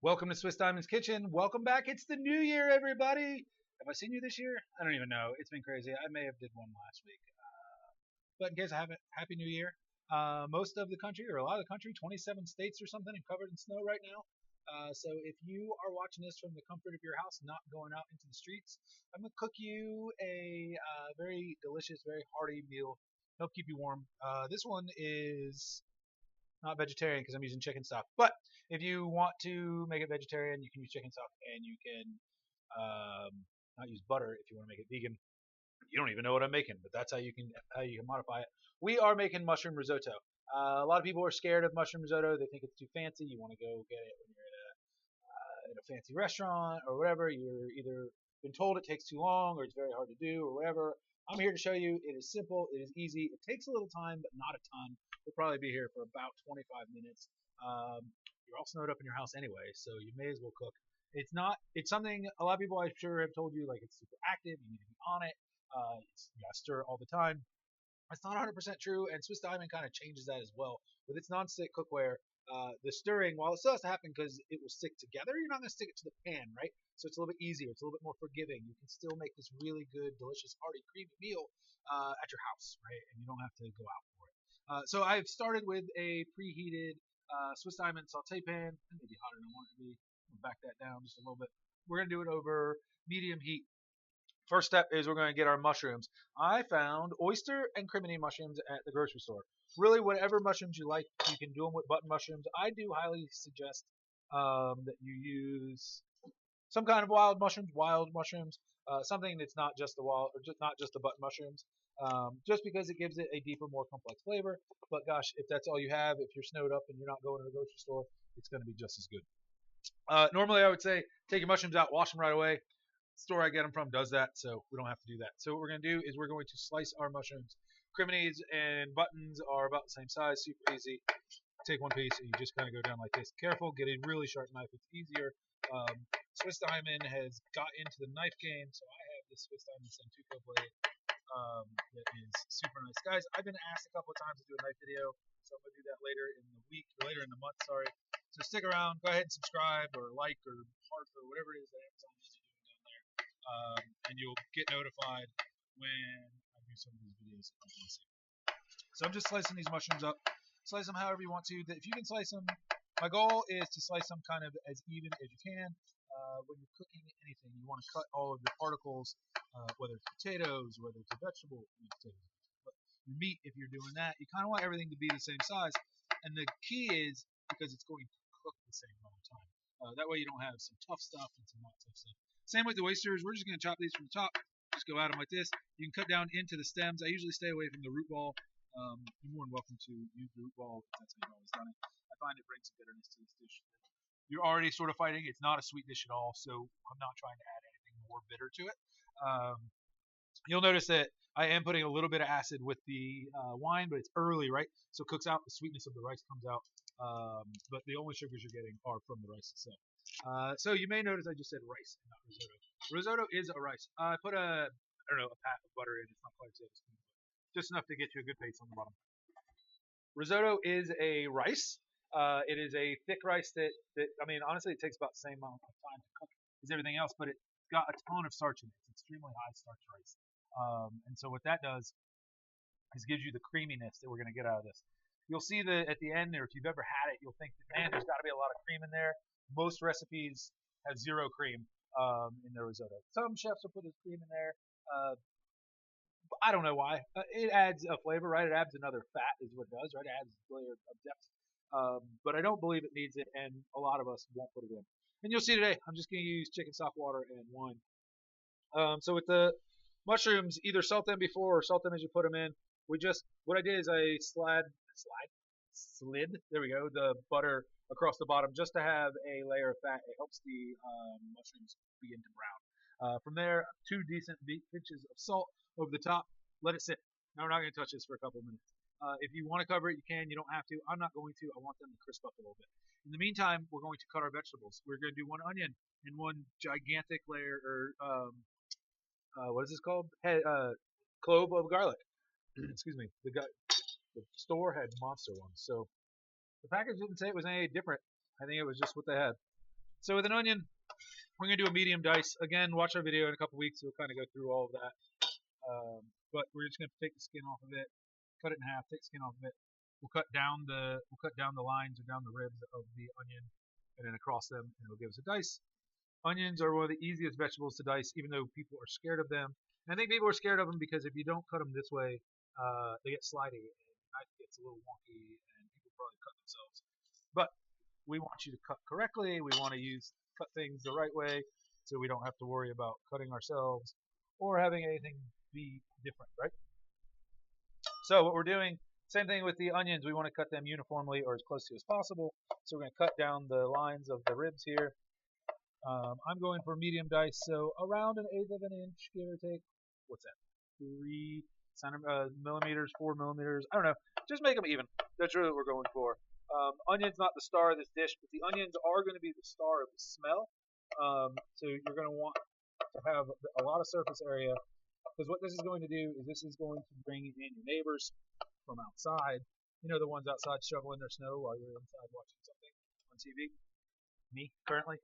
Welcome to Swiss Diamond's Kitchen. Welcome back. It's the new year, everybody. Have I seen you this year? I don't even know. It's been crazy. I may have did one last week. But in case I haven't, Happy New Year. Most of the country, or a lot of the country, 27 states or something, and covered in snow right now. So if you are watching this from the comfort of your house, not going out into the streets, I'm going to cook you a very delicious, very hearty meal. Help keep you warm. This one is not vegetarian because I'm using chicken stock. But if you want to make it vegetarian, you can use chicken stock, and you can not use butter if you want to make it vegan. You don't even know what I'm making, but that's how you can modify it. We are making mushroom risotto. A lot of people are scared of mushroom risotto. They think it's too fancy. You want to go get it when you're in a fancy restaurant or whatever. You're either been told it takes too long or it's very hard to do or whatever. I'm here to show you it is simple, it is easy, it takes a little time, but not a ton. We'll probably be here for about 25 minutes. You're all snowed up in your house anyway, so you may as well cook. It's something a lot of people I'm sure have told you, like it's super active, you need to be on it, you gotta stir it all the time. It's not 100% true, and Swiss Diamond kind of changes that as well. With its non-stick cookware, the stirring, while it still has to happen because it will stick together, you're not going to stick it to the pan, right? So it's a little bit easier. It's a little bit more forgiving. You can still make this really good, delicious, hearty, creamy meal at your house, right? And you don't have to go out for it. So I've started with a preheated Swiss Diamond Saute Pan. It may be hotter than I want it to be. I'll back that down just a little bit. We're going to do it over medium heat. First step is we're going to get our mushrooms. I found oyster and crimini mushrooms at the grocery store. Really, whatever mushrooms you like, you can do them with button mushrooms. I do highly suggest that you use some kind of wild mushrooms, something that's not just the wild or not just the button mushrooms, just because it gives it a deeper, more complex flavor. But gosh, if that's all you have, if you're snowed up and you're not going to the grocery store, it's going to be just as good. Normally, I would say take your mushrooms out, wash them right away. Store I get them from does that, so we don't have to do that. So what we're going to do is we're going to slice our mushrooms. Criminis and buttons are about the same size, super easy. Take one piece and you just kind of go down like this. Careful, get a really sharp knife. It's easier. Swiss Diamond has got into the knife game, so I have this Swiss Diamond Santoku blade that is super nice. Guys, I've been asked a couple of times to do a knife video, so I'm going to do that later in the week, or later in the month, sorry. So stick around, go ahead and subscribe or like or heart or whatever it is that Amazon is doing down there. And you'll get notified when I do some of these videos. So I'm just slicing these mushrooms up. Slice them however you want to. If you can slice them, my goal is to slice them kind of as even as you can. When you're cooking anything, you want to cut all of your particles, whether it's potatoes, whether it's a vegetable, but your meat, if you're doing that, you kind of want everything to be the same size. And the key is because it's going to cook the same amount of time. That way you don't have some tough stuff and some not tough stuff. Same with the oysters. We're just going to chop these from the top. Just go at them like this. You can cut down into the stems. I usually stay away from the root ball. You're more than welcome to use the root ball if that's how you've always done it. I find it brings some bitterness to this dish. You're already sort of fighting. It's not a sweet dish at all, so I'm not trying to add anything more bitter to it. You'll notice that I am putting a little bit of acid with the wine, but it's early, right? So it cooks out. The sweetness of the rice comes out, but the only sugars you're getting are from the rice itself. So you may notice I just said rice and not risotto. Risotto is a rice. I put a pat of butter in. It's not quite a tablespoon, just enough to get you a good paste on the bottom. Risotto is a rice. It is a thick rice that I mean, honestly, it takes about the same amount of time to cook as everything else, but it's got a ton of starch in it. It's extremely high starch rice. And so what that does is gives you the creaminess that we're going to get out of this. You'll see that at the end there, if you've ever had it, you'll think that, man, there's got to be a lot of cream in there. Most recipes have zero cream in their risotto. Some chefs will put the cream in there. I don't know why. It adds a flavor, right? It adds another fat is what it does, right? It adds a layer of depth. But I don't believe it needs it, and a lot of us won't put it in. And you'll see today, I'm just going to use chicken stock water and wine. So with the mushrooms, either salt them before or salt them as you put them in. What I did is I slid, there we go, the butter across the bottom just to have a layer of fat. It helps the mushrooms begin to brown. From there, 2 decent pinches of salt over the top. Let it sit. Now we're not going to touch this for a couple minutes. If you want to cover it, you can. You don't have to. I'm not going to. I want them to crisp up a little bit. In the meantime, we're going to cut our vegetables. We're going to do 1 onion and 1 gigantic layer, or what is this called? Clove of garlic. Excuse me. The store had monster ones, so the package didn't say it was any different. I think it was just what they had. So with an onion, we're gonna do a medium dice. Again, watch our video in a couple weeks. We'll kind of go through all of that. But we're just gonna take the skin off of it, cut it in half, take the skin off of it. We'll cut down the lines or down the ribs of the onion, and then across them, and it'll give us a dice. Onions are one of the easiest vegetables to dice, even though people are scared of them. And I think people are scared of them because if you don't cut them this way, they get slidey and the knife gets a little wonky, and people probably cut themselves. But we want you to cut correctly. We want to cut things the right way, so we don't have to worry about cutting ourselves or having anything be different, right? So what we're doing, same thing with the onions. We want to cut them uniformly or as close to as possible. So we're going to cut down the lines of the ribs here. I'm going for medium dice, so around 1/8 of an inch, give or take. What's that? 3 millimeters, 4 millimeters. I don't know. Just make them even. That's really what we're going for. Onion's not the star of this dish, but the onions are going to be the star of the smell. So you're going to want to have a lot of surface area, because what this is going to do is this is going to bring in your neighbors from outside. You know, the ones outside shoveling their snow while you're inside watching something on TV. Me, currently.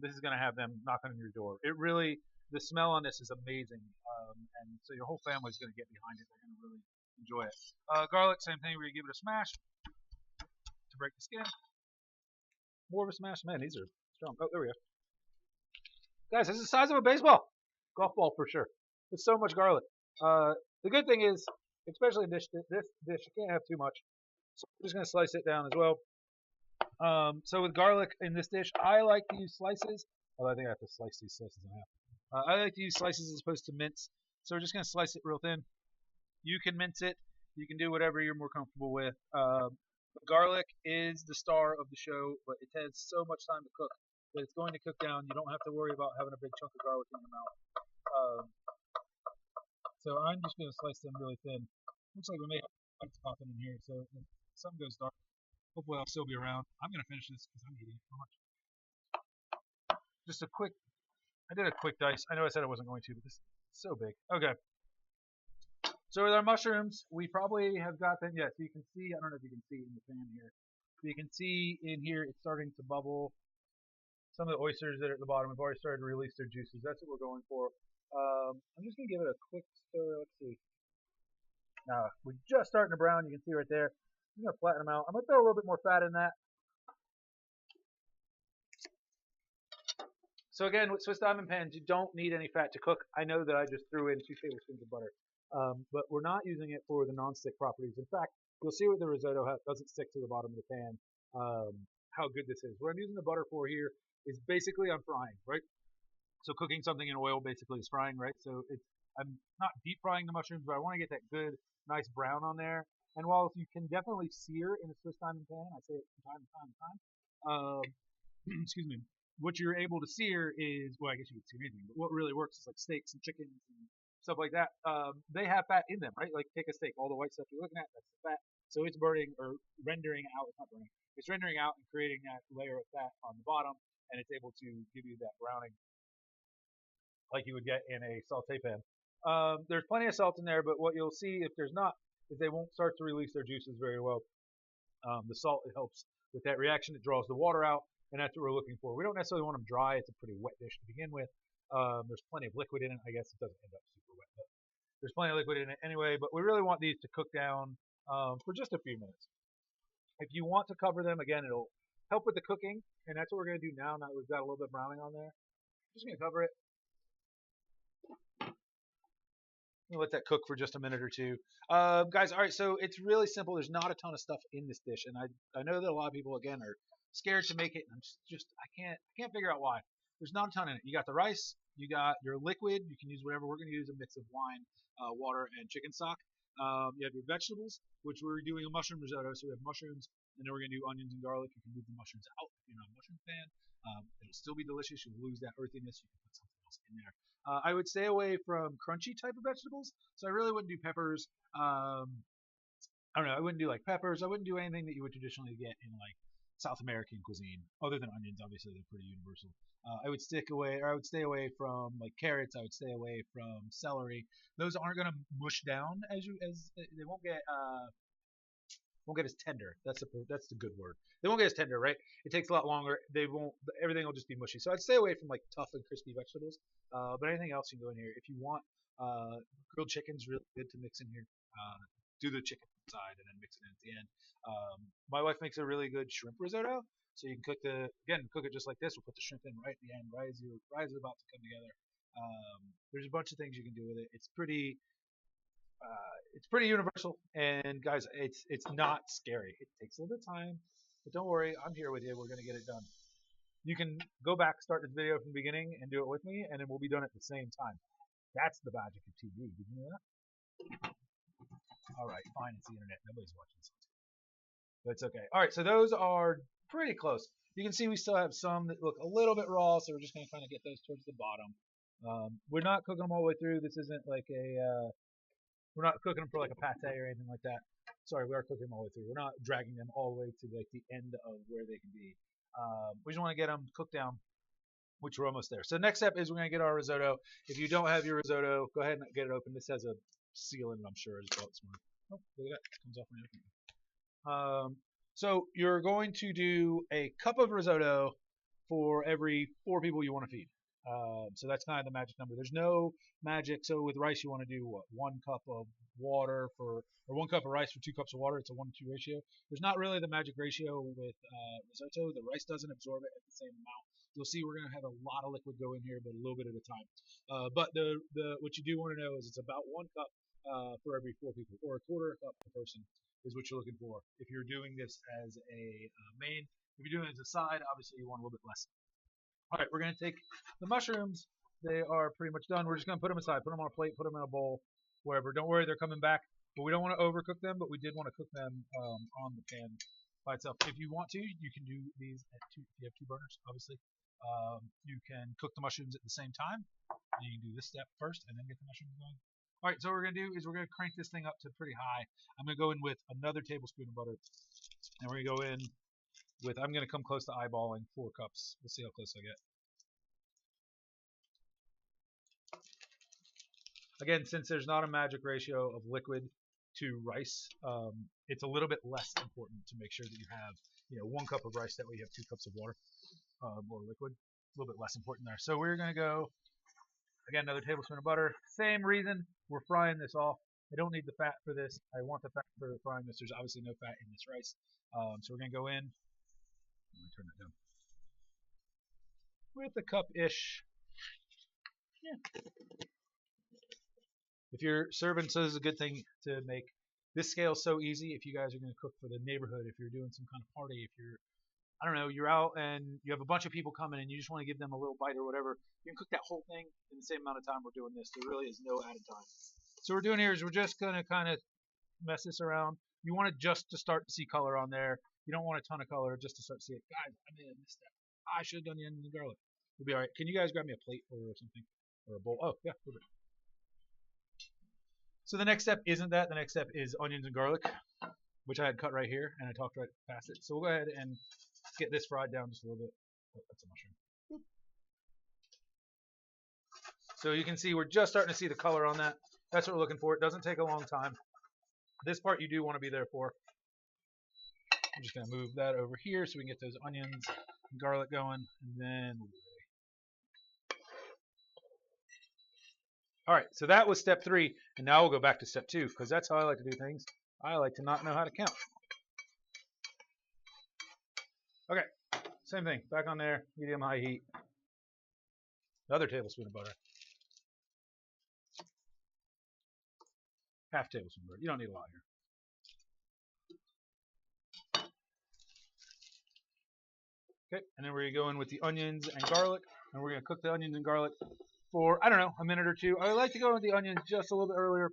This is going to have them knocking on your door. The smell on this is amazing, and so your whole family is going to get behind it. They're going to really enjoy it. Garlic, same thing. We're going to give it a smash to break the skin. More of a smash. Man, these are strong. Oh, there we go. Guys, this is the size of a baseball. Golf ball for sure. It's so much garlic. The good thing is, especially this dish, you can't have too much. So I'm just going to slice it down as well. So with garlic in this dish, I like to use slices. Oh, I think I have to slice these slices in half. I like to use slices as opposed to mince. So we're just going to slice it real thin. You can mince it. You can do whatever you're more comfortable with. Garlic is the star of the show, but it has so much time to cook that it's going to cook down. You don't have to worry about having a big chunk of garlic in your mouth. So I'm just going to slice them really thin. Looks like we may have lights popping in here, so if something goes dark, hopefully I'll still be around. I'm going to finish this because I'm eating so much. I did a quick dice. I know I said I wasn't going to, but this is so big. Okay. So with our mushrooms, we probably have got them. Yes, you can see. I don't know if you can see in the pan here. But you can see in here it's starting to bubble. Some of the oysters that are at the bottom have already started to release their juices. That's what we're going for. I'm just going to give it a quick stir. Let's see. Now, we're just starting to brown. You can see right there. I'm going to flatten them out. I'm going to throw a little bit more fat in that. So again, with Swiss diamond pans, you don't need any fat to cook. I know that I just threw in 2 tablespoons of butter. But we're not using it for the non-stick properties. In fact, you'll see with the risotto how it doesn't stick to the bottom of the pan, how good this is. What I'm using the butter for here is basically I'm frying, right? So cooking something in oil basically is frying, right? So I'm not deep frying the mushrooms, but I want to get that good, nice brown on there. And while you can definitely sear in a Swiss diamond pan, I say it from time to time, excuse me, what you're able to sear is, well, I guess you could sear anything, but what really works is like steaks and chickens and stuff like that. They have fat in them, right? Like take a steak, all the white stuff you're looking at, that's the fat. So it's burning or rendering out, it's not burning, it's rendering out and creating that layer of fat on the bottom, and it's able to give you that browning like you would get in a saute pan. There's plenty of salt in there, but what you'll see if there's not is they won't start to release their juices very well. The salt, it helps with that reaction. It draws the water out, and that's what we're looking for. We don't necessarily want them dry. It's a pretty wet dish to begin with. There's plenty of liquid in it. I guess it doesn't end up super wet, but there's plenty of liquid in it anyway. But we really want these to cook down for just a few minutes. If you want to cover them, again, it'll help with the cooking, and that's what we're going to do now. Now that we've got a little bit of browning on there, just going to cover it. Let that cook for just a minute or two. Guys, all right, so it's really simple. There's not a ton of stuff in this dish, and I know that a lot of people, again, are scared to make it, and I can't figure out why. There's not a ton in it. You got the rice, you got your liquid. You can use whatever. We're going to use a mix of wine, water, and chicken stock. You have your vegetables, which we're doing a mushroom risotto, so we have mushrooms, and then we're going to do onions and garlic. You can move the mushrooms out if you're not a mushroom fan. It'll still be delicious. You'll lose that earthiness. You can put something else in there. I would stay away from crunchy type of vegetables, so I really wouldn't do peppers. I don't know. I wouldn't do like peppers. I wouldn't do anything that you would traditionally get in like South American cuisine, other than onions. Obviously, they're pretty universal. I would stay away from like carrots. I would stay away from celery. Those aren't going to mush down as they won't get won't get as tender. That's the good word. They won't get as tender, right? It takes a lot longer. They won't. Everything will just be mushy. So I'd stay away from like tough and crispy vegetables. But anything else you can go in here. If you want, grilled chicken's really good to mix in here. Do the chicken side and then mix it in at the end. My wife makes a really good shrimp risotto. So you can cook it just like this. We'll put the shrimp in right at the end, right as it's about to come together. There's a bunch of things you can do with it. It's pretty universal, and guys, it's not scary. It takes a little bit of time, but don't worry, I'm here with you. We're gonna get it done. You can go back, start this video from the beginning, and do it with me, and then we'll be done at the same time. That's the magic of TV. Did you know that? All right, fine. It's the internet. Nobody's watching this. But it's okay. All right, so those are pretty close. You can see we still have some that look a little bit raw, so we're just gonna kind of get those towards the bottom. We're not cooking them all the way through. This isn't like we're not cooking them for like a pate or anything like that. Sorry, we are cooking them all the way through. We're not dragging them all the way to like the end of where they can be. We just want to get them cooked down, which we're almost there. So next step is we're going to get our risotto. If you don't have your risotto, go ahead and get it open. This has a seal in it, I'm sure, as well. Oh, look at that. It comes off when you open it. So you're going to do a cup of risotto for every 4 people you want to feed. So that's kind of the magic number. There's no magic. So with rice, you want to do what? 1 cup of water or 1 cup of rice for 2 cups of water. It's a 1-to-2 ratio. There's not really the magic ratio with risotto. The rice doesn't absorb it at the same amount. You'll see we're going to have a lot of liquid go in here, but a little bit at a time. But what you do want to know is it's about 1 cup for every 4 people, or a quarter cup per person is what you're looking for. If you're doing this as a main, if you're doing it as a side, obviously you want a little bit less. All right, we're going to take the mushrooms. They are pretty much done. We're just going to put them aside, put them on a plate, put them in a bowl, wherever. Don't worry, they're coming back. But we don't want to overcook them, but we did want to cook them on the pan by itself. If you want to, you can do these at if you have 2 burners, obviously. You can cook the mushrooms at the same time. And you can do this step first and then get the mushrooms going. All right, so what we're going to do is we're going to crank this thing up to pretty high. I'm going to go in with another tablespoon of butter. And we're going to go in with, I'm going to come close to eyeballing 4 cups. We'll see how close I get. Again, since there's not a magic ratio of liquid to rice, it's a little bit less important to make sure that you have, 1 cup of rice, that way you have 2 cups of water, more liquid. A little bit less important there. So we're going to go, again, another tablespoon of butter. Same reason, we're frying this off. I don't need the fat for this. I want the fat for frying this. There's obviously no fat in this rice. So we're going to go in. Let me turn that down. With a cup-ish. Yeah. If you're serving, so this is a good thing to make. This scale so easy if you guys are going to cook for the neighborhood, if you're doing some kind of party, if you're, I don't know, you're out and you have a bunch of people coming and you just want to give them a little bite or whatever, you can cook that whole thing in the same amount of time we're doing this. There really is no added time. So what we're doing here is we're just going to kind of mess this around. You want it just to start to see color on there. You don't want a ton of color, just to start to see it. Guys, I may have missed that. I should have done the onion and garlic. We'll be all right. Can you guys grab me a plate or something? Or a bowl? Oh, yeah, perfect. So the next step isn't that. The next step is onions and garlic, which I had cut right here, and I talked right past it. So we'll go ahead and get this fried down just a little bit. Oh, that's a mushroom. Boop. So you can see we're just starting to see the color on that. That's what we're looking for. It doesn't take a long time. This part you do want to be there for. I'm just going to move that over here so we can get those onions and garlic going, and then we'll be ready. All right, so that was step 3, and now we'll go back to step 2, because that's how I like to do things. I like to not know how to count. Okay, same thing. Back on there, medium-high heat. Another tablespoon of butter. Half tablespoon of butter. You don't need a lot here. Okay, and then we're going to go in with the onions and garlic, and we're going to cook the onions and garlic for, I don't know, a minute or 2. I like to go with the onions just a little bit earlier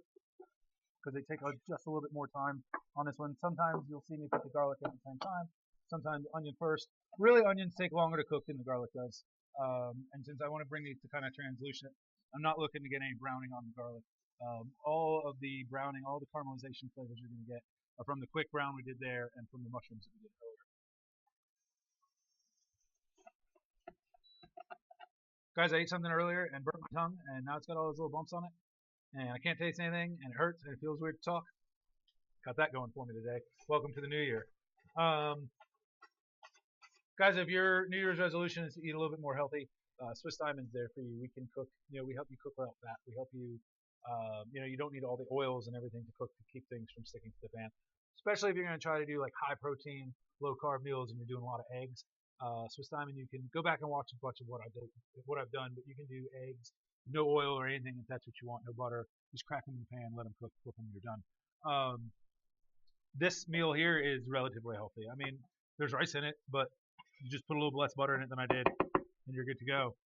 because they take just a little bit more time on this one. Sometimes you'll see me put the garlic in at the same time. Sometimes the onion first. Really, onions take longer to cook than the garlic does. And since I want to bring these to kind of translucent, I'm not looking to get any browning on the garlic. All of the browning, all the caramelization flavors you're going to get are from the quick brown we did there and from the mushrooms that we did earlier. Guys, I ate something earlier and burnt my tongue, and now it's got all those little bumps on it, and I can't taste anything, and it hurts, and it feels weird to talk. Got that going for me today. Welcome to the new year. Um, Guys, if your New Year's resolution is to eat a little bit more healthy, Swiss Diamond's there for you. We can cook. We help you cook without fat. We help you. You don't need all the oils and everything to cook to keep things from sticking to the pan. Especially if you're going to try to do like high protein, low carb meals, and you're doing a lot of eggs. Swiss Diamond, you can go back and watch a bunch of what I've done, but you can do eggs, no oil or anything if that's what you want, no butter. Just crack them in the pan, let them cook, flip them, you're done. This meal here is relatively healthy. I mean, there's rice in it, but you just put a little less butter in it than I did, and you're good to go.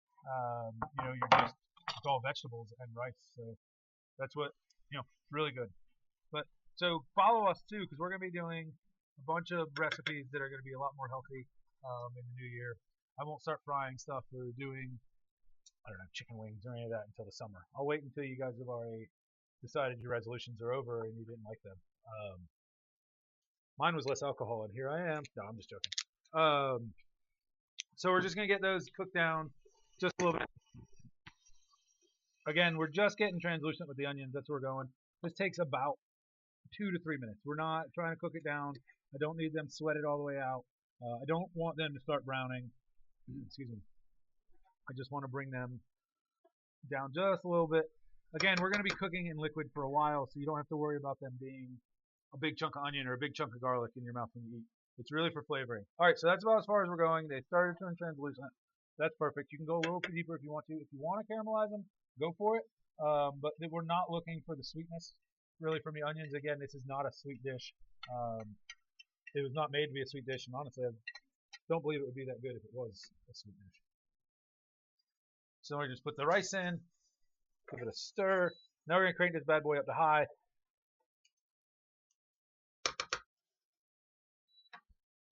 It's all vegetables and rice, so that's what really good. But so follow us too, because we're gonna be doing a bunch of recipes that are gonna be a lot more healthy in the new year. I won't start frying stuff or doing chicken wings or any of that until the summer. I'll wait until you guys have already decided your resolutions are over and you didn't like them. Mine was less alcohol, and here I am. No, I'm just joking. So we're just going to get those cooked down just a little bit. Again, we're just getting translucent with the onions. That's where we're going. This takes about 2 to 3 minutes. We're not trying to cook it down. I don't need them sweated all the way out. I don't want them to start browning. Excuse me. I just want to bring them down just a little bit. Again, we're going to be cooking in liquid for a while, so you don't have to worry about them being a big chunk of onion or a big chunk of garlic in your mouth when you eat. It's really for flavoring. All right, so that's about as far as we're going. They started to turn translucent. That's perfect. You can go a little deeper if you want to. If you want to caramelize them, go for it. But we're not looking for the sweetness really from the onions. Again, this is not a sweet dish. It was not made to be a sweet dish, and honestly, I don't believe it would be that good if it was a sweet dish. So we just put the rice in, give it a stir. Now we're going to crank this bad boy up to high.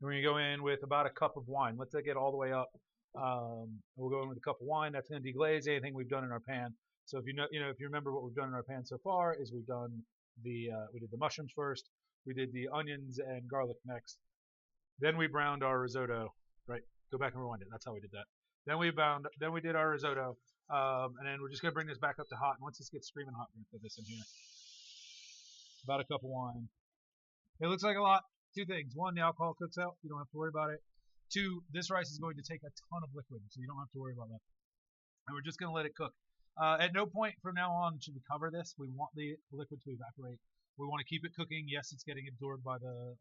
We're going to go in with about a cup of wine. Let's get all the way up. We'll go in with a cup of wine. That's going to deglaze anything we've done in our pan. So if if you remember what we've done in our pan so far, is we did the mushrooms first. We did the onions and garlic next. Then we browned our risotto. Right? Go back and rewind it. That's how we did that. Then we did our risotto, and then we're just gonna bring this back up to hot. And once this gets screaming hot, we're gonna put this in here. About a cup of wine. It looks like a lot. 2 things. 1, the alcohol cooks out. You don't have to worry about it. 2, this rice is going to take a ton of liquid, so you don't have to worry about that. And we're just gonna let it cook. At no point from now on should we cover this. We want the liquid to evaporate. We want to keep it cooking. Yes, it's getting absorbed by the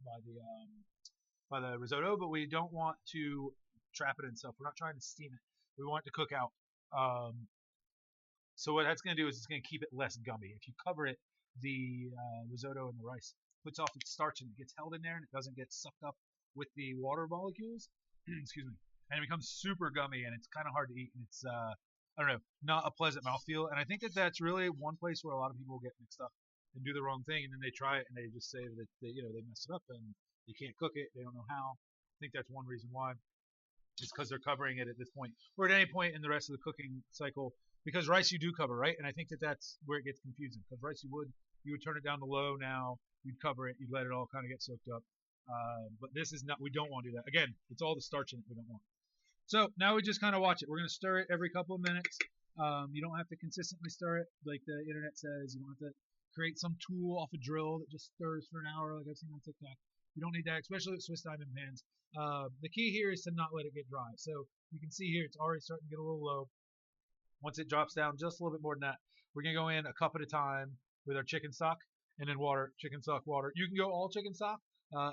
risotto, but we don't want to trap it in stuff. We're not trying to steam it. We want it to cook out. So what that's going to do is it's going to keep it less gummy. If you cover it, the risotto and the rice puts off its starch and it gets held in there and it doesn't get sucked up with the water molecules. Excuse me. And it becomes super gummy and it's kind of hard to eat and it's not a pleasant mouthfeel. And I think that that's really one place where a lot of people get mixed up and do the wrong thing, and then they try it and they just say that they messed it up and you can't cook it. They don't know how. I think that's one reason why. It's because they're covering it at this point, or at any point in the rest of the cooking cycle. Because rice you do cover, right? And I think that that's where it gets confusing. Because rice you would turn it down to low now, you'd cover it, you'd let it all kind of get soaked up. But this is not. We don't want to do that. Again, it's all the starch in it we don't want. So now we just kind of watch it. We're going to stir it every couple of minutes. You don't have to consistently stir it like the internet says. You don't have to create some tool off a drill that just stirs for an hour like I've seen on TikTok. You don't need that, especially with Swiss Diamond pans. The key here is to not let it get dry. So you can see here it's already starting to get a little low. Once it drops down just a little bit more than that, we're going to go in a cup at a time with our chicken stock and then water, chicken stock, water. You can go all chicken stock.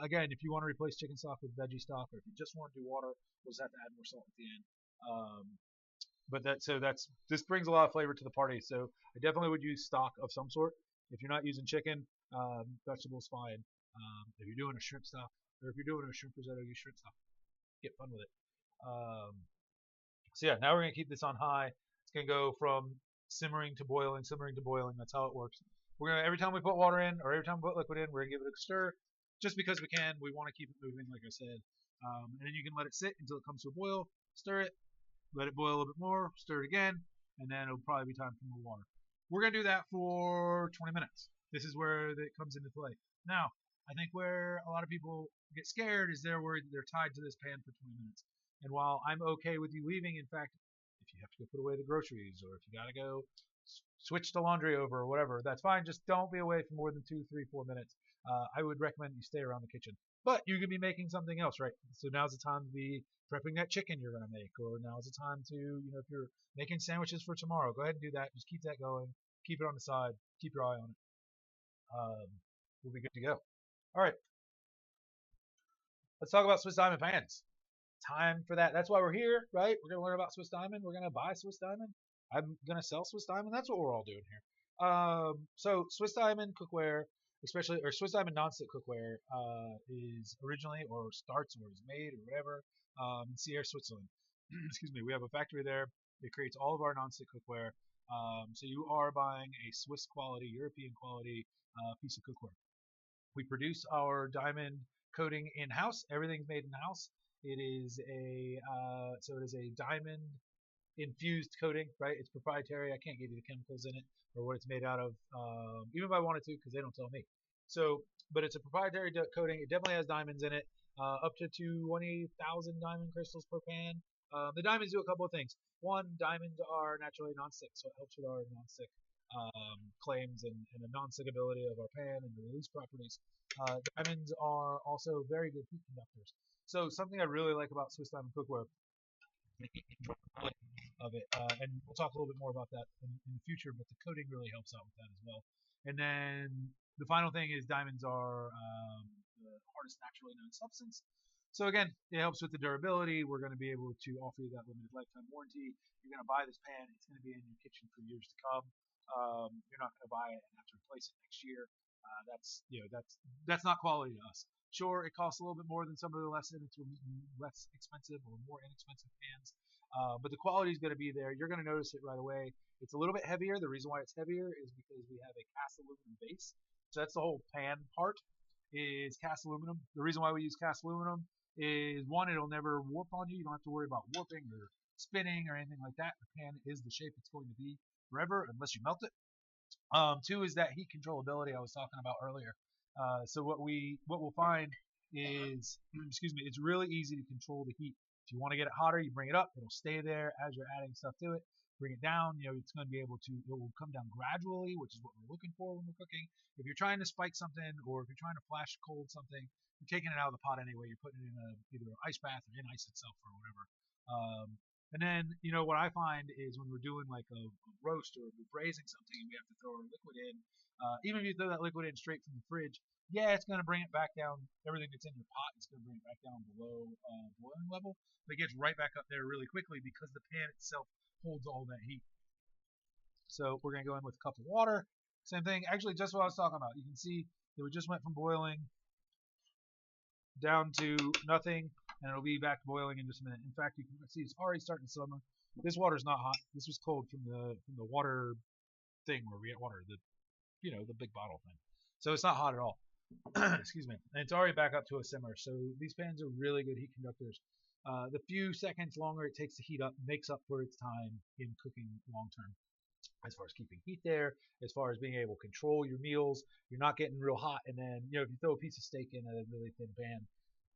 Again, if you want to replace chicken stock with veggie stock, or if you just want to do water, we'll just have to add more salt at the end. This brings a lot of flavor to the party. So I definitely would use stock of some sort. If you're not using chicken, vegetables fine. If you're doing a shrimp stock, or if you're doing a shrimp risotto, use shrimp stock. Get fun with it. So yeah, now we're gonna keep this on high. It's gonna go from simmering to boiling, simmering to boiling. That's how it works. We're gonna every time we put water in, or every time we put liquid in, we're gonna give it a stir, just because we can. We want to keep it moving, like I said. And then you can let it sit until it comes to a boil. Stir it, let it boil a little bit more, stir it again, and then it'll probably be time for more water. We're gonna do that for 20 minutes. This is where it comes into play. Now, I think where a lot of people get scared is they're worried that they're tied to this pan for 20 minutes. And while I'm okay with you leaving, in fact, if you have to go put away the groceries, or if you gotta go switch the laundry over or whatever, that's fine. Just don't be away for more than 2, 3, 4 minutes. I would recommend you stay around the kitchen. But you could be making something else, right? So now's the time to be prepping that chicken you're going to make, or now's the time to, if you're making sandwiches for tomorrow, go ahead and do that. Just keep that going. Keep it on the side. Keep your eye on it. We'll be good to go. All right. Let's talk about Swiss Diamond pans. Time for that. That's why we're here, right? We're going to learn about Swiss Diamond. We're going to buy Swiss Diamond. I'm going to sell Swiss Diamond. That's what we're all doing here. So Swiss Diamond cookware, especially, or Swiss Diamond nonstick cookware, is originally, or starts, or is made, or whatever, in Sierre, Switzerland. Excuse me. We have a factory there. It creates all of our nonstick cookware. So you are buying a Swiss quality, European quality piece of cookware. We produce our diamond coating in house. Everything's made in house. It is a diamond infused coating, right? It's proprietary. I can't give you the chemicals in it or what it's made out of, even if I wanted to, because they don't tell me. So, but it's a proprietary coating. It definitely has diamonds in it, up to 20,000 diamond crystals per pan. The diamonds do a couple of things. One, diamonds are naturally non-stick, so it helps with our non-stick claims and the non-stickability of our pan and the release properties. Diamonds are also very good heat conductors. So something I really like about Swiss Diamond cookware of it, and we'll talk a little bit more about that in the future, but the coating really helps out with that as well. And then the final thing is diamonds are the hardest naturally known substance. So again, it helps with the durability. We're going to be able to offer you that limited lifetime warranty. You're going to buy this pan. It's going to be in your kitchen for years to come. You're not going to buy it and have to replace it next year. That's not quality to us. Sure, it costs a little bit more than some of the less expensive or more inexpensive pans, but the quality is going to be there. You're going to notice it right away. It's a little bit heavier. The reason why it's heavier is because we have a cast aluminum base. So that's the whole pan part is cast aluminum. The reason why we use cast aluminum is one, it'll never warp on you. You don't have to worry about warping or spinning or anything like that. The pan is the shape it's going to be forever unless you melt it. Two is that heat controllability I was talking about earlier. So what we'll find is, excuse me, it's really easy to control the heat. If you want to get it hotter, you bring it up. It'll stay there as you're adding stuff to it. Bring it down. It's going to be able to. It will come down gradually, which is what we're looking for when we're cooking. If you're trying to spike something, or if you're trying to flash cold something, you're taking it out of the pot anyway. You're putting it in either an ice bath or in ice itself or whatever. And then, what I find is when we're doing like a roast or we're braising something and we have to throw our liquid in, even if you throw that liquid in straight from the fridge, yeah, it's going to bring it back down. Everything that's in your pot is going to bring it back down below boiling level. But it gets right back up there really quickly because the pan itself holds all that heat. So we're going to go in with a cup of water. Same thing. Actually, just what I was talking about. You can see that we just went from boiling down to nothing, and it'll be back to boiling in just a minute. In fact, you can see it's already starting to simmer. This water's not hot. This was cold from the water thing where we get water, the big bottle thing. So it's not hot at all. Excuse me. And it's already back up to a simmer. So these pans are really good heat conductors. The few seconds longer it takes to heat up makes up for its time in cooking long term. As far as keeping heat there, as far as being able to control your meals, you're not getting real hot. And then, if you throw a piece of steak in a really thin pan,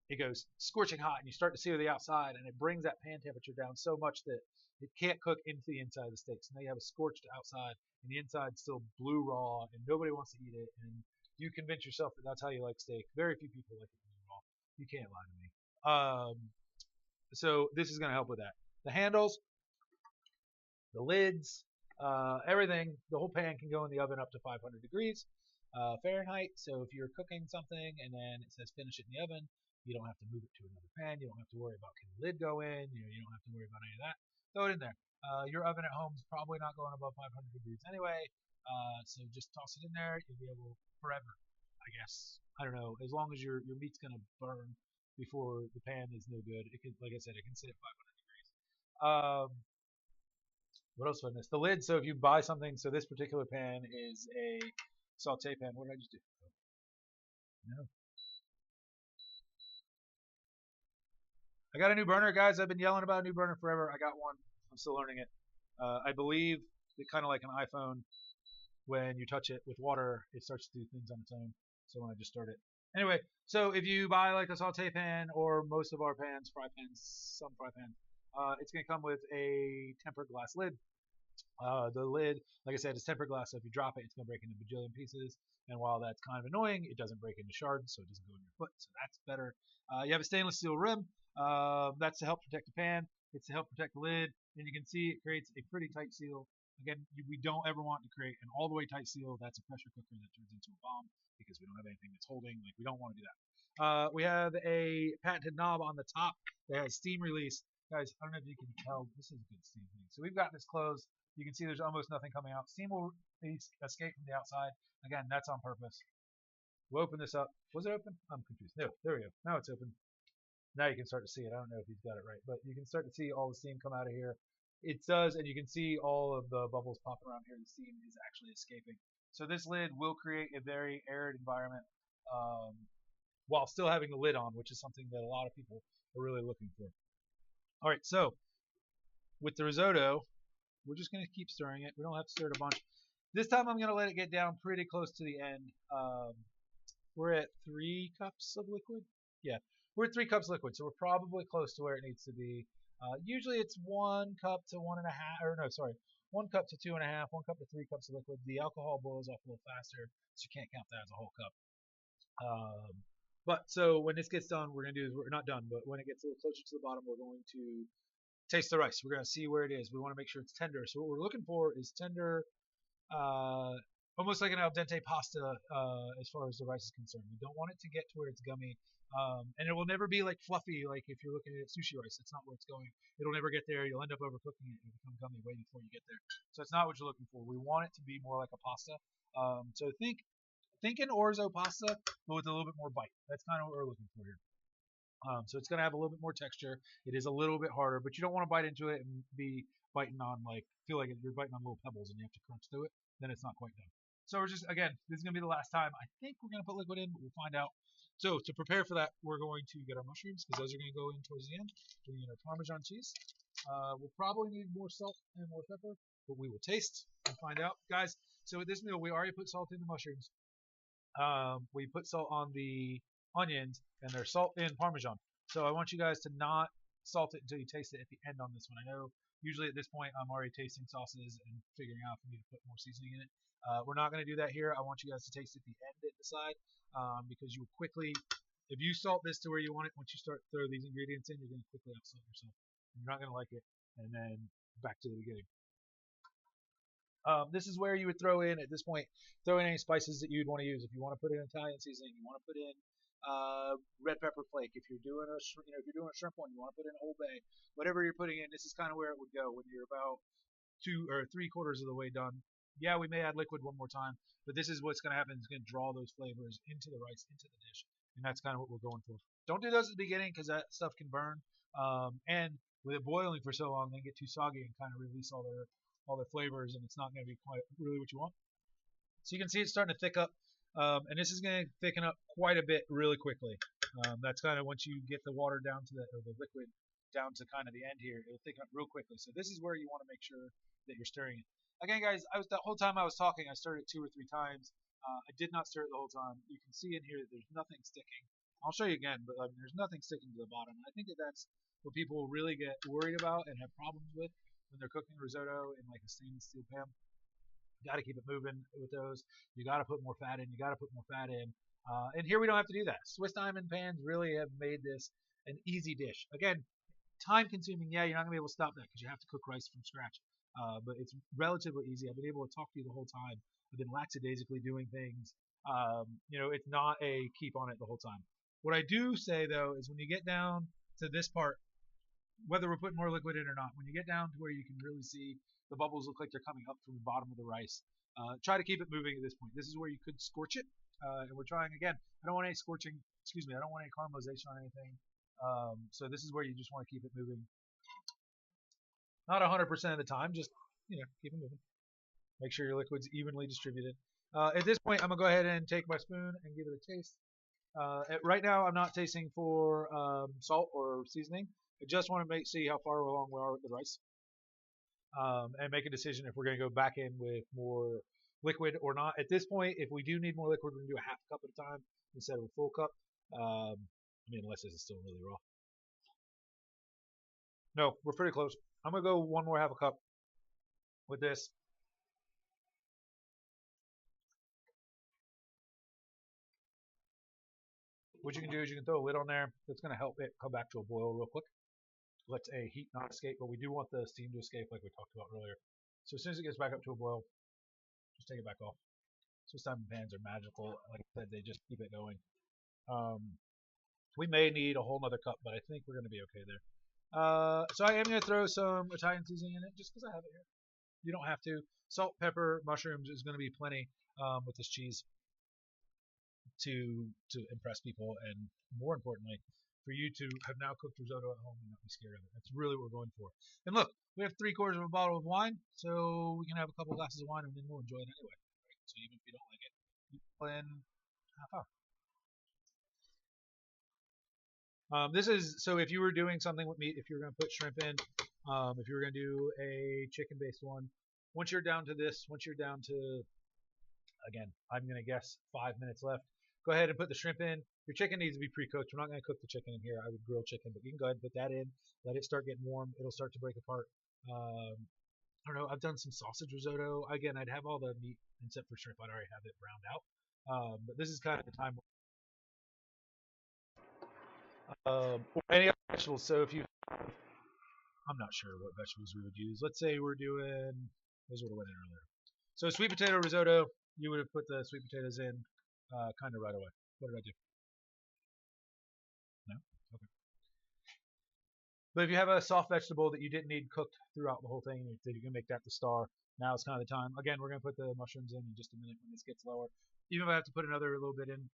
it goes scorching hot and you start to sear the outside, and it brings that pan temperature down so much that it can't cook into the inside of the steak. So now you have a scorched outside and the inside's still blue raw and nobody wants to eat it. And you convince yourself that that's how you like steak. Very few people like it blue raw. You can't lie to me. So this is going to help with that. The handles, the lids, everything, the whole pan can go in the oven up to 500 degrees Fahrenheit. So if you're cooking something and then it says finish it in the oven, you don't have to move it to another pan. You don't have to worry about can the lid go in. You don't have to worry about any of that. Throw it in there. Your oven at home is probably not going above 500 degrees anyway. So just toss it in there. You'll be able forever, I guess. I don't know. As long as your meat's going to burn before the pan is no good. It can, like I said, it can sit at 500 degrees. What else did I miss? The lid. So if you buy something, so this particular pan is a saute pan. What did I just do? No. I got a new burner, guys. I've been yelling about a new burner forever. I got one. I'm still learning it. I believe that kind of like an iPhone, when you touch it with water, it starts to do things on its own. So when I just start it. Anyway, so if you buy like a saute pan or most of our pans, fry pans, some fry pans, it's going to come with a tempered glass lid. The lid, like I said, is tempered glass, so if you drop it, it's going to break into a bajillion pieces. And while that's kind of annoying, it doesn't break into shards, so it doesn't go in your foot, so that's better. You have a stainless steel rim. That's to help protect the pan. It's to help protect the lid. And you can see it creates a pretty tight seal. Again, we don't ever want to create an all the way tight seal. That's a pressure cooker that turns into a bomb because we don't have anything that's holding. Like, we don't want to do that. We have a patented knob on the top that has steam release. Guys, I don't know if you can tell. This is a good steam thing. So we've got this closed. You can see there's almost nothing coming out. Steam will escape from the outside. Again, that's on purpose. We'll open this up. Was it open? I'm confused. No, there we go. Now it's open. Now you can start to see it. I don't know if he's got it right, but you can start to see all the steam come out of here. It does, and you can see all of the bubbles popping around here. The steam is actually escaping. So this lid will create a very arid environment while still having the lid on, which is something that a lot of people are really looking for. All right, so with the risotto, we're just going to keep stirring it. We don't have to stir it a bunch. This time I'm going to let it get down pretty close to the end. We're at 3 cups of liquid. Yeah, we're at 3 cups liquid, so we're probably close to where it needs to be. Usually it's 1 cup to 1.5, or no, sorry, 1 cup to 2.5, 1 cup to 3 cups of liquid. The alcohol boils off a little faster, so you can't count that as a whole cup. But so when this gets done, we're going to do is we're not done, but when it gets a little closer to the bottom, we're going to taste the rice. We're going to see where it is. We want to make sure it's tender. So what we're looking for is tender, almost like an al dente pasta as far as the rice is concerned. We don't want it to get to where it's gummy. And it will never be like fluffy, like if you're looking at sushi rice. That's not where it's going. It'll never get there. You'll end up overcooking it and become gummy way before you get there. So it's not what you're looking for. We want it to be more like a pasta. So think an orzo pasta, but with a little bit more bite. That's kind of what we're looking for here. So it's going to have a little bit more texture. It is a little bit harder, but you don't want to bite into it and be biting on feel like you're biting on little pebbles and you have to crunch through it. Then it's not quite done. So we're just, again, this is going to be the last time. I think we're going to put liquid in, but we'll find out. So to prepare for that, we're going to get our mushrooms because those are going to go in towards the end. We're going to get our Parmesan cheese. We'll probably need more salt and more pepper, but we will taste and find out. Guys, so with this meal, we already put salt in the mushrooms. We put salt on the onions, and there's salt in Parmesan. So I want you guys to not salt it until you taste it at the end on this one. I know usually at this point I'm already tasting sauces and figuring out if we need to put more seasoning in it. We're not going to do that here. I want you guys to taste it at the end at the side because you will quickly, if you salt this to where you want it, once you start throw these ingredients in, you're going to quickly upsalt yourself. You're not going to like it. And then back to the beginning. This is where you would throw in, at this point, throw in any spices that you'd want to use. If you want to put in Italian seasoning, you want to put in red pepper flake. If you're doing if you're doing a shrimp one, you want to put in Old Bay. Whatever you're putting in, this is kind of where it would go when you're about 2 or 3/4 of the way done. Yeah, we may add liquid one more time, but this is what's going to happen. It's going to draw those flavors into the rice, into the dish, and that's kind of what we're going for. Don't do those at the beginning because that stuff can burn. And with it boiling for so long, they get too soggy and kind of release all their flavors, and it's not going to be quite really what you want. So you can see it's starting to thick up, and this is going to thicken up quite a bit really quickly. That's kind of once you get the water down to the liquid down to kind of the end here, it'll thicken up real quickly. So this is where you want to make sure that you're stirring it. Again, guys, the whole time I was talking, I stirred it 2 or 3 times. I did not stir it the whole time. You can see in here that there's nothing sticking. I'll show you again, but there's nothing sticking to the bottom. I think that's what people really get worried about and have problems with when they're cooking risotto in like a stainless steel pan. You got to keep it moving with those. You got to put more fat in. You got to put more fat in. And here we don't have to do that. Swiss diamond pans really have made this an easy dish. Again, time consuming. Yeah, you're not gonna be able to stop that because you have to cook rice from scratch. But it's relatively easy. I've been able to talk to you the whole time. I've been lackadaisically doing things. It's not a keep on it the whole time. What I do say though is when you get down to this part, whether we're putting more liquid in or not, when you get down to where you can really see the bubbles look like they're coming up from the bottom of the rice, try to keep it moving at this point. This is where you could scorch it, and we're trying again. I don't want any scorching. Excuse me. I don't want any caramelization on anything. So this is where you just want to keep it moving. Not 100% of the time, just keep it moving. Make sure your liquid's evenly distributed. At this point, I'm gonna go ahead and take my spoon and give it a taste. Right now, I'm not tasting for salt or seasoning. I just want to see how far along we are with the rice, and make a decision if we're going to go back in with more liquid or not. At this point, if we do need more liquid, we're going to do a half cup at a time instead of a full cup. Unless this is still really raw. No, we're pretty close. I'm going to go one more half a cup. with this. What you can do is you can throw a lid on there. That's going to help it come back to a boil real quick. Let a heat not escape, but we do want the steam to escape like we talked about earlier. So as soon as it gets back up to a boil, just take it back off. Swiss time pans are magical. Like I said, they just keep it going. We may need a whole nother cup, but I think we're going to be okay there. So I am going to throw some Italian seasoning in it just because I have it here. You don't have to. Salt, pepper, mushrooms is going to be plenty with this cheese to impress people, and more importantly, for you to have now cooked risotto at home and not be scared of it. That's really what we're going for. And look, we have 3/4 of a bottle of wine, so we can have a couple glasses of wine and then we'll enjoy it anyway. Right? So even if you don't like it, you plan half hour. This is so if you were doing something with meat, if you were going to put shrimp in, if you were going to do a chicken-based one, once you're down to this, once you're down to, again, I'm going to guess 5 minutes left. Go ahead and put the shrimp in. Your chicken needs to be pre-cooked. We're not going to cook the chicken in here. I would grill chicken, but you can go ahead and put that in. Let it start getting warm. It'll start to break apart. I don't know. I've done some sausage risotto. Again, I'd have all the meat except for shrimp. I'd already have it browned out. But this is kind of the time. Or any other vegetables. So if you, I'm not sure what vegetables we would use. Let's say we're doing. Those would have went in earlier. So sweet potato risotto. You would have put the sweet potatoes in kind of right away. What did I do? No? Okay. But if you have a soft vegetable that you didn't need cooked throughout the whole thing, you can make that the star. Now it's kind of the time. Again, we're going to put the mushrooms in just a minute when this gets lower. Even if I have to put another little bit in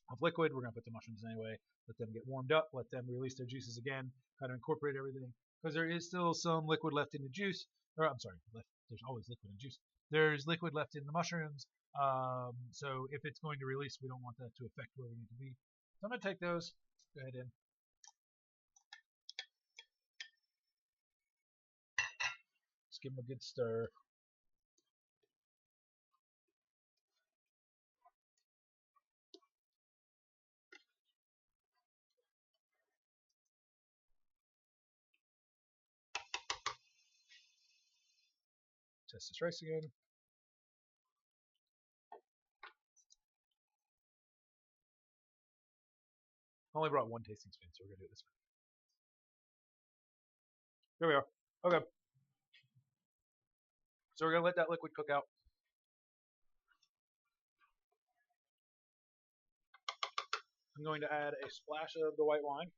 of liquid, we're going to put the mushrooms in anyway. Let them get warmed up. Let them release their juices again. Kind of incorporate everything. Because there is still some liquid left in the juice. Or, I'm sorry, there's always liquid in juice. There's liquid left in the mushrooms. So if it's going to release, we don't want that to affect where we need to be. So I'm going to take those. Go ahead and just give them a good stir. Test this rice again. I only brought one tasting spoon, so we're going to do it this way. Here we are. Okay. So we're going to let that liquid cook out. I'm going to add a splash of the white wine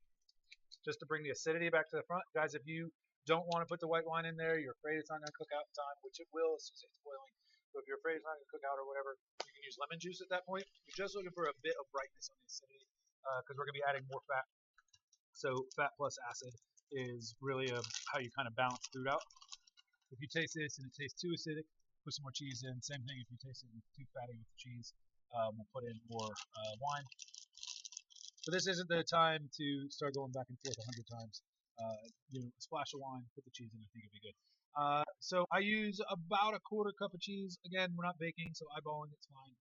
just to bring the acidity back to the front. Guys, if you don't want to put the white wine in there, you're afraid it's not going to cook out in time, which it will as soon as it's boiling. But if you're afraid it's not going to cook out or whatever, you can use lemon juice at that point. You're just looking for a bit of brightness on the acidity because we're going to be adding more fat. So fat plus acid is really how you kind of balance food out. If you taste this and it tastes too acidic, put some more cheese in. Same thing if you taste it too fatty with the cheese, we'll put in more wine. But this isn't the time to start going back and forth 100 times. A splash of wine, put the cheese in, I think it'd be good. So I use about a 1/4 cup of cheese. Again, we're not baking, so eyeballing it's fine.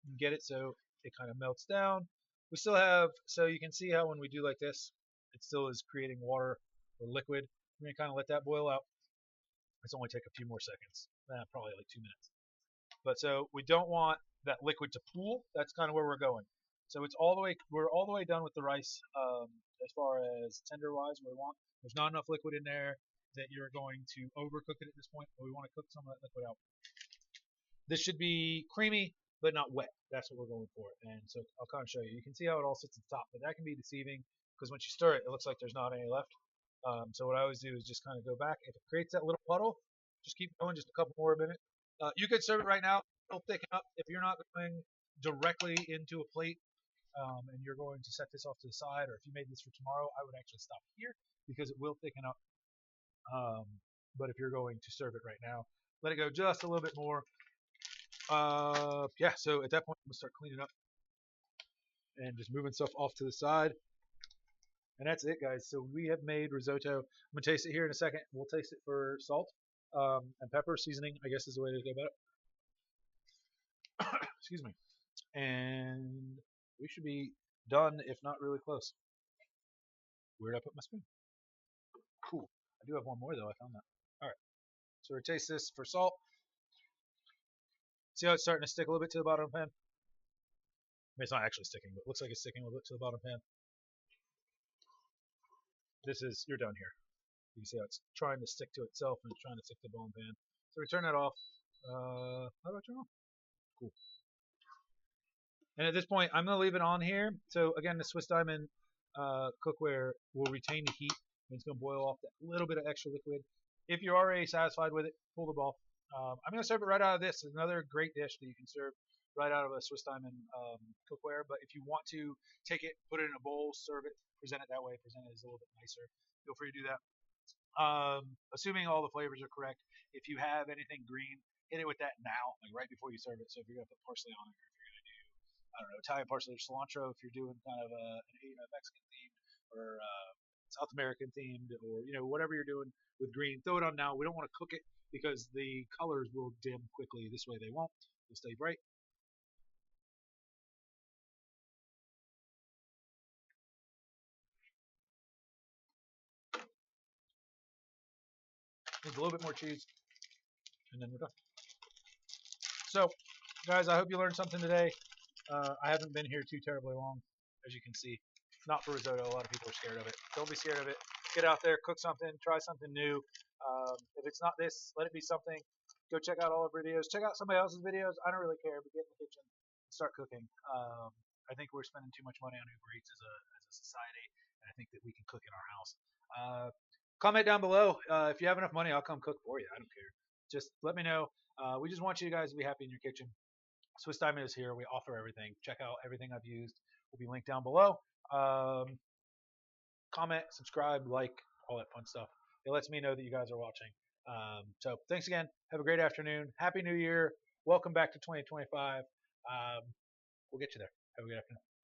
You can get it so it kind of melts down. We still have, so you can see how when we do like this, it still is creating water or liquid. We're going to kind of let that boil out. It's only take a few more seconds, probably like 2 minutes. But so we don't want that liquid to pool. That's kind of where we're going. So it's all the way. We're all the way done with the rice as far as tender wise. Where we want. There's not enough liquid in there that you're going to overcook it at this point. But we want to cook some of that liquid out. This should be creamy but not wet. That's what we're going for. And so I'll kind of show you. You can see how it all sits at the top, but that can be deceiving because once you stir it, it looks like there's not any left. So what I always do is just kind of go back. If it creates that little puddle, just keep going, just a couple more minutes. You could serve it right now. It'll thicken up. If you're not going directly into a plate and you're going to set this off to the side, or if you made this for tomorrow, I would actually stop here because it will thicken up. But if you're going to serve it right now, let it go just a little bit more. Yeah, so at that point, I'm going to start cleaning up and just moving stuff off to the side. And that's it, guys. So we have made risotto. I'm going to taste it here in a second. We'll taste it for salt and pepper. Seasoning, I guess, is the way to go about it. Excuse me. And we should be done, if not really close. Where did I put my spoon? Cool. I do have one more, though. I found that. All right. So we taste this for salt. See how it's starting to stick a little bit to the bottom of the pan? I mean, it's not actually sticking, but it looks like it's sticking a little bit to the bottom of the pan. This is, you're done here. You can see how it's trying to stick to itself and it's trying to stick to the bottom of the pan. So we turn that off. How do I turn off? Cool. And at this point, I'm going to leave it on here. So again, the Swiss Diamond cookware will retain the heat. And it's going to boil off that little bit of extra liquid. If you're already satisfied with it, pull the ball. I'm going to serve it right out of this. It's another great dish that you can serve right out of a Swiss Diamond cookware. But if you want to take it, put it in a bowl, serve it, present it that way, present it as a little bit nicer, feel free to do that. Assuming all the flavors are correct, if you have anything green, hit it with that now, like right before you serve it. So if you're going to put parsley on it, or if you're going to do, I don't know, Italian parsley or cilantro, if you're doing kind of a Mexican theme or South American themed, or whatever you're doing with green, throw it on now. We don't want to cook it because the colors will dim quickly. This way they won't. They'll stay bright. Needs a little bit more cheese, and then we're done. So, guys, I hope you learned something today. I haven't been here too terribly long, as you can see. Not for risotto. A lot of people are scared of it. Don't be scared of it. Get out there, cook something, try something new. If it's not this, let it be something. Go check out all our videos. Check out somebody else's videos. I don't really care, but get in the kitchen and start cooking. I think we're spending too much money on Uber Eats as a society, and I think that we can cook in our house. Comment down below. If you have enough money, I'll come cook for you. I don't care. Just let me know. We just want you guys to be happy in your kitchen. Swiss Diamond is here. We offer everything. Check out everything I've used. Will be linked down below. Comment, subscribe, like, all that fun stuff. It lets me know that you guys are watching. So thanks again. Have a great afternoon. Happy New Year. Welcome back to 2025. We'll get you there. Have a good afternoon.